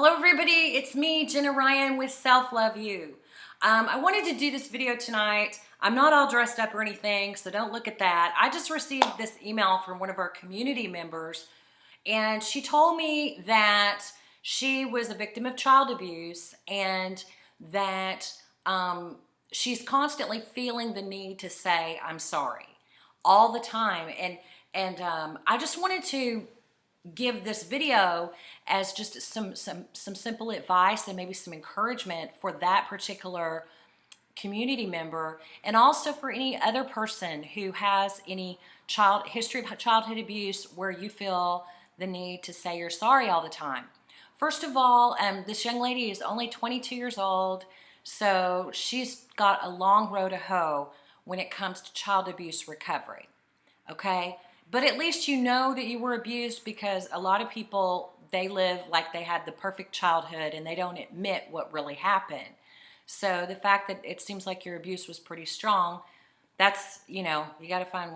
Hello everybody, it's me, Jenna Ryan with Self Love You. I wanted to do this video tonight. I'm not all dressed up or anything, so don't look at that. I just received this email from one of our community members, and she told me that she was a victim of child abuse and that she's constantly feeling the need to say, I'm sorry, all the time. And I just wanted to give this video as just some simple advice and maybe some encouragement for that particular community member, and also for any other person who has any history of childhood abuse where you feel the need to say you're sorry all the time. First of all, this young lady is only 22 years old, so she's got a long road to hoe when it comes to child abuse recovery. Okay? But at least you know that you were abused, because a lot of people, they live like they had the perfect childhood and they don't admit what really happened. So the fact that it seems like your abuse was pretty strong, that's, you got to find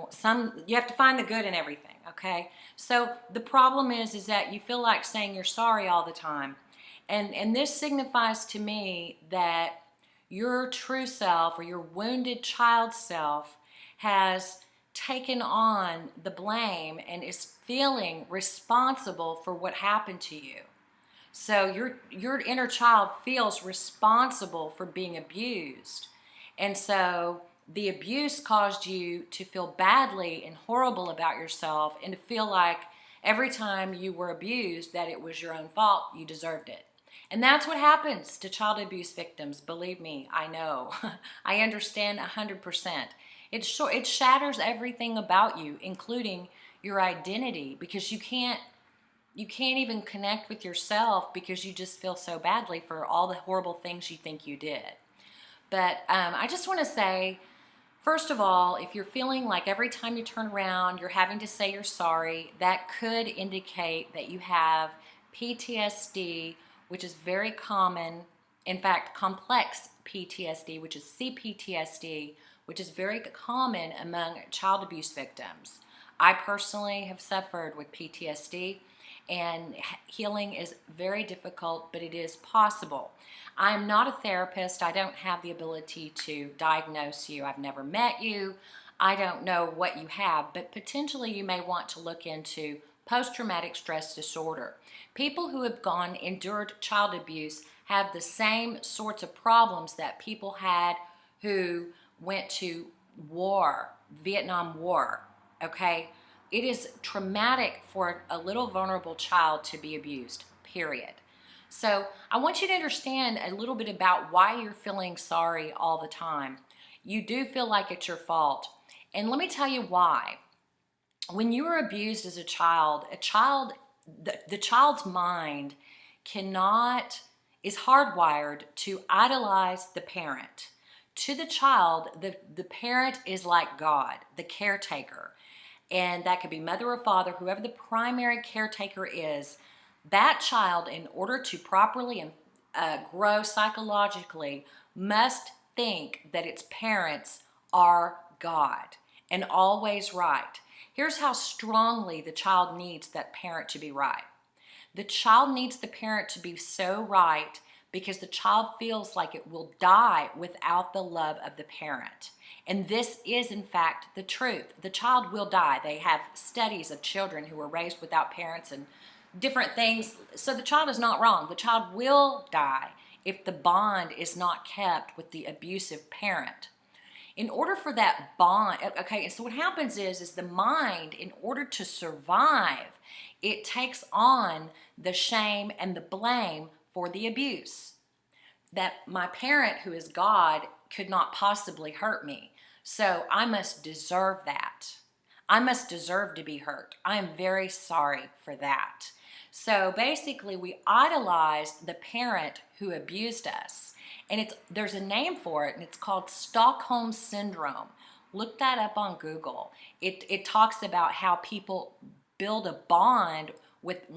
you have to find the good in everything, okay? So the problem is that you feel like saying you're sorry all the time. And this signifies to me that your true self, or your wounded child self, has taken on the blame and is feeling responsible for what happened to you. So your inner child feels responsible for being abused. And so the abuse caused you to feel badly and horrible about yourself, and to feel like every time you were abused that it was your own fault, you deserved it. And that's what happens to child abuse victims. Believe me, I know. I understand 100%. It shatters everything about you, including your identity, because you can't even connect with yourself because you just feel so badly for all the horrible things you think you did. But I just want to say, first of all, if you're feeling like every time you turn around you're having to say you're sorry, that could indicate that you have PTSD, which is very common. In fact, complex PTSD, which is CPTSD, which is very common among child abuse victims. I personally have suffered with PTSD, and healing is very difficult, but it is possible. I'm not a therapist. I don't have the ability to diagnose you. I've never met you. I don't know what you have, but potentially you may want to look into post-traumatic stress disorder. People who have endured child abuse have the same sorts of problems that people had who went to war, Vietnam War, okay? It is traumatic for a little vulnerable child to be abused, period. So I want you to understand a little bit about why you're feeling sorry all the time. You do feel like it's your fault. And let me tell you why. When you were abused as a child, the child's mind is hardwired to idolize the parent. To the child, the parent is like God, the caretaker. And that could be mother or father, whoever the primary caretaker is. That child, in order to properly grow psychologically, must think that its parents are God and always right. Here's how strongly the child needs that parent to be right. The child needs the parent to be so right because the child feels like it will die without the love of the parent. And this is, in fact, the truth. The child will die. They have studies of children who were raised without parents and different things. So the child is not wrong. The child will die if the bond is not kept with the abusive parent. In order for that bond, okay, and so what happens is the mind, in order to survive, it takes on the shame and the blame for the abuse. That my parent, who is God, could not possibly hurt me, so I must deserve that. I must deserve to be hurt. I am very sorry for that. So basically, we idolize the parent who abused us. And there's a name for it, and it's called Stockholm Syndrome. Look that up on Google. It talks about how people build a bond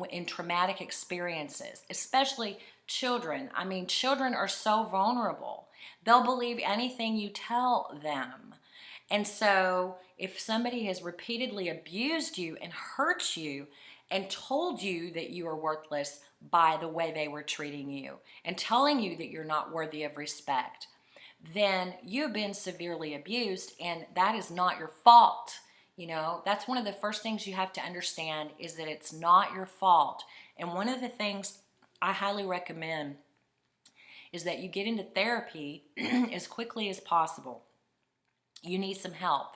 in traumatic experiences, especially children. I mean, children are so vulnerable. They'll believe anything you tell them. And so if somebody has repeatedly abused you and hurt you, and told you that you are worthless by the way they were treating you and telling you that you're not worthy of respect, then you've been severely abused, and that is not your fault. You know, that's one of the first things you have to understand, is that it's not your fault. And one of the things I highly recommend is that you get into therapy as quickly as possible. You need some help.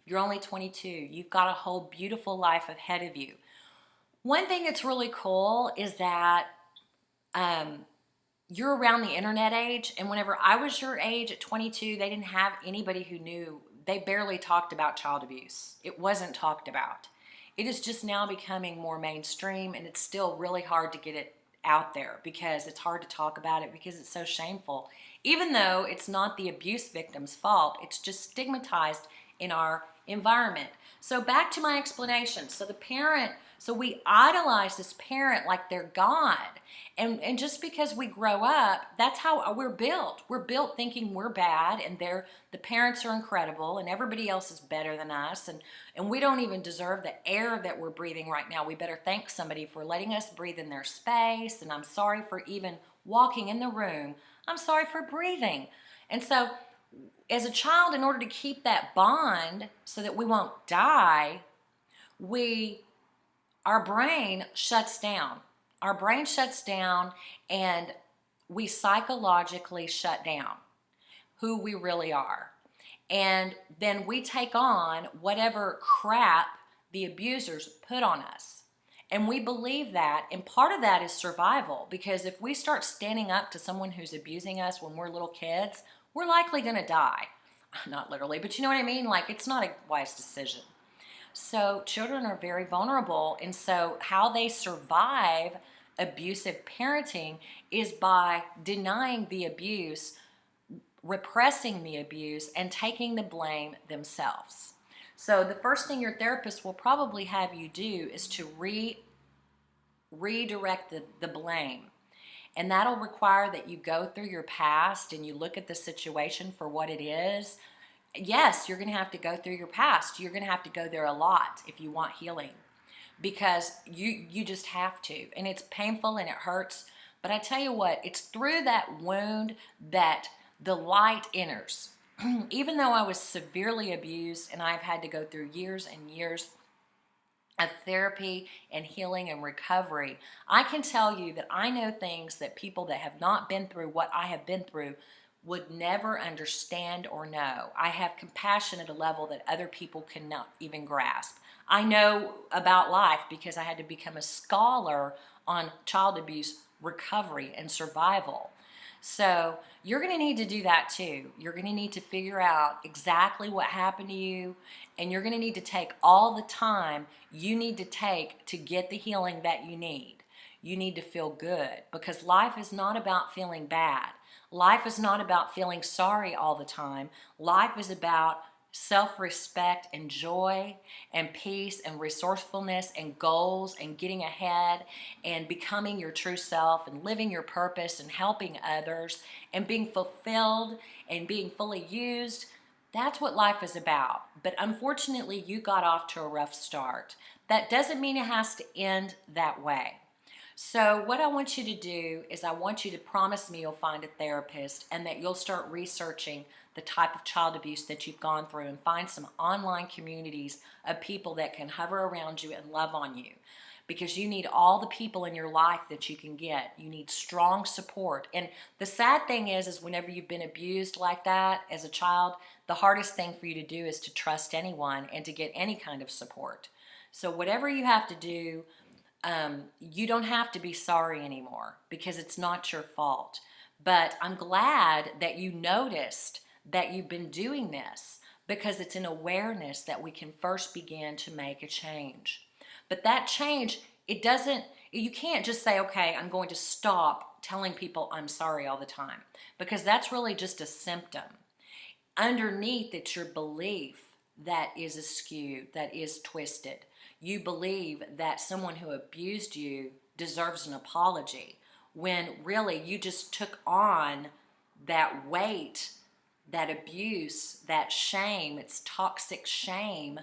You're only 22. You've got a whole beautiful life ahead of you. One thing that's really cool is that you're around the internet age, and whenever I was your age at 22, they didn't have anybody who knew. They barely talked about child abuse. It wasn't talked about. It is just now becoming more mainstream, and it's still really hard to get it out there because it's hard to talk about it because it's so shameful. Even though it's not the abuse victim's fault, it's just stigmatized in our environment. So back to my explanation. So we idolize this parent like they're God. And just because we grow up, that's how we're built. We're built thinking we're bad, and the parents are incredible, and everybody else is better than us, and we don't even deserve the air that we're breathing right now. We better thank somebody for letting us breathe in their space, and I'm sorry for even walking in the room. I'm sorry for breathing. And so as a child, in order to keep that bond so that we won't die, our brain shuts down. Our brain shuts down, and we psychologically shut down who we really are. And then we take on whatever crap the abusers put on us. And we believe that, and part of that is survival, because if we start standing up to someone who's abusing us when we're little kids, we're likely going to die. Not literally, but you know what I mean? Like, it's not a wise decision. So children are very vulnerable, and so how they survive abusive parenting is by denying the abuse, repressing the abuse, and taking the blame themselves. So the first thing your therapist will probably have you do is to redirect the blame. And that'll require that you go through your past and you look at the situation for what it is. Yes, you're going to have to go through your past. You're going to have to go there a lot if you want healing, because you just have to. And it's painful and it hurts. But I tell you what, it's through that wound that the light enters. Even though I was severely abused and I've had to go through years and years of therapy and healing and recovery, I can tell you that I know things that people that have not been through what I have been through would never understand or know. I have compassion at a level that other people cannot even grasp. I know about life because I had to become a scholar on child abuse recovery and survival. So you're going to need to do that too. You're going to need to figure out exactly what happened to you, and you're going to need to take all the time you need to take to get the healing that you need. You need to feel good, because life is not about feeling bad. Life is not about feeling sorry all the time. Life is about self-respect and joy and peace and resourcefulness and goals and getting ahead and becoming your true self and living your purpose and helping others and being fulfilled and being fully used. That's what life is about. But unfortunately, you got off to a rough start. That doesn't mean it has to end that way. So what I want you to do is I want you to promise me you'll find a therapist and that you'll start researching the type of child abuse that you've gone through and find some online communities of people that can hover around you and love on you, because you need all the people in your life that you can get. You need strong support. And the sad thing is whenever you've been abused like that as a child, the hardest thing for you to do is to trust anyone and to get any kind of support. So whatever you have to do, you don't have to be sorry anymore, because it's not your fault. But I'm glad that you noticed that you've been doing this, because it's an awareness that we can first begin to make a change. But that change, you can't just say, okay, I'm going to stop telling people I'm sorry all the time, because that's really just a symptom. Underneath, it's your belief that is askew, that is twisted. You believe that someone who abused you deserves an apology, when really you just took on that weight, that abuse, that shame. It's toxic shame.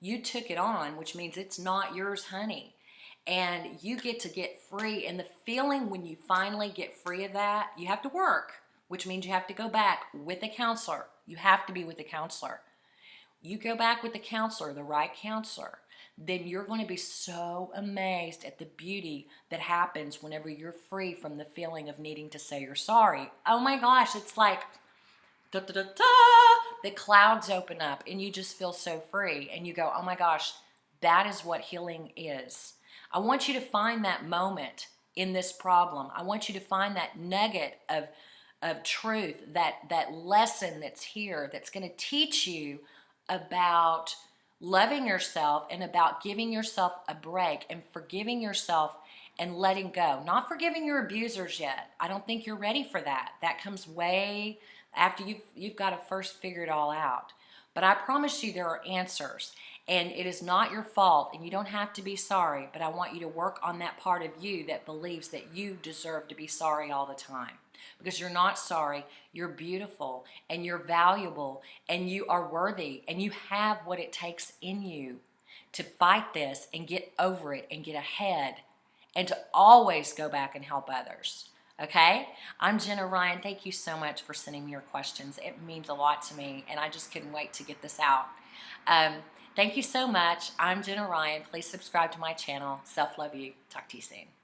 You took it on, which means it's not yours, honey. and you get to get free. And the feeling when you finally get free of that, you have to work, which means you have to go back with a counselor. You have to be with a counselor. You go back with the counselor, the right counselor, then you're going to be so amazed at the beauty that happens whenever you're free from the feeling of needing to say you're sorry. Oh my gosh, it's like da, da, da, da, the clouds open up and you just feel so free and you go, oh my gosh, that is what healing is. I want you to find that moment in this problem. I want you to find that nugget of truth, that lesson that's here that's going to teach you about loving yourself and about giving yourself a break and forgiving yourself and letting go. Not forgiving your abusers yet. I don't think you're ready for that. That comes way after you've got to first figure it all out. But I promise you there are answers, and it is not your fault, and you don't have to be sorry, but I want you to work on that part of you that believes that you deserve to be sorry all the time. Because you're not sorry, you're beautiful, and you're valuable, and you are worthy, and you have what it takes in you to fight this and get over it and get ahead and to always go back and help others. Okay? I'm Jenna Ryan. Thank you so much for sending me your questions. It means a lot to me, and I just couldn't wait to get this out. Thank you so much. I'm Jenna Ryan. Please subscribe to my channel. Self love you. Talk to you soon.